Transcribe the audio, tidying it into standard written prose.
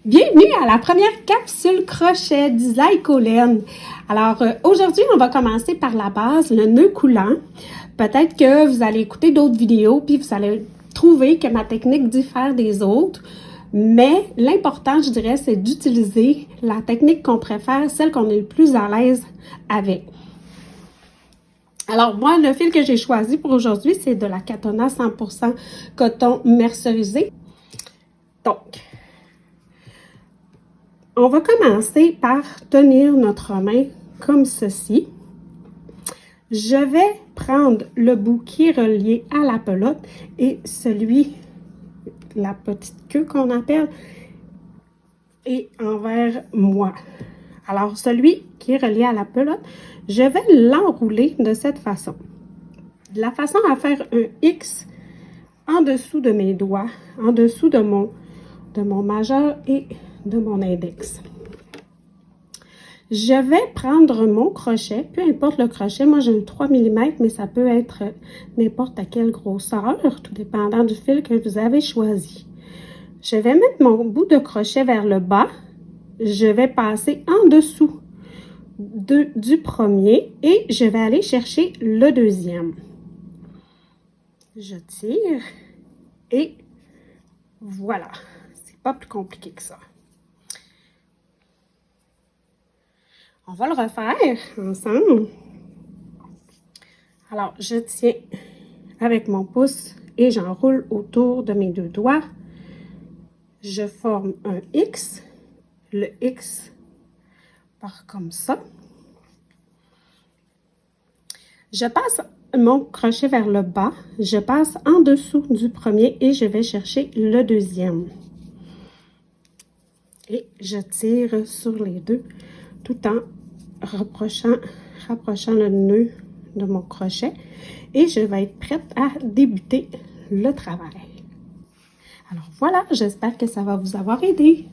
Bienvenue à la première capsule crochet d'Isaïe-Collen. Alors, aujourd'hui, on va commencer par la base, le nœud coulant. Peut-être que vous allez écouter d'autres vidéos, puis vous allez trouver que ma technique diffère des autres. Mais l'important, je dirais, c'est d'utiliser la technique qu'on préfère, celle qu'on est le plus à l'aise avec. Alors, moi, le fil que j'ai choisi pour aujourd'hui, c'est de la Katona 100% coton mercerisé. Donc, on va commencer par tenir notre main comme ceci. Je vais prendre le bout qui est relié à la pelote et celui, la petite queue qu'on appelle, est envers moi. Alors, celui qui est relié à la pelote, je vais l'enrouler de cette façon. De la façon à faire un X en dessous de mes doigts, en dessous de mon majeur et de mon index. Je vais prendre mon crochet, peu importe le crochet, moi j'ai un 3 mm, mais ça peut être n'importe quelle grosseur, tout dépendant du fil que vous avez choisi. Je vais mettre mon bout de crochet vers le bas, je vais passer en dessous du premier et je vais aller chercher le deuxième. Je tire et voilà, c'est pas plus compliqué que ça. On va le refaire ensemble. Alors, je tiens avec mon pouce et j'enroule autour de mes deux doigts. Je forme un X. Le X part comme ça. Je passe mon crochet vers le bas. Je passe en dessous du premier et je vais chercher le deuxième. Et je tire sur les deux tout en rapprochant le nœud de mon crochet et je vais être prête à débuter le travail. Alors voilà, j'espère que ça va vous avoir aidé.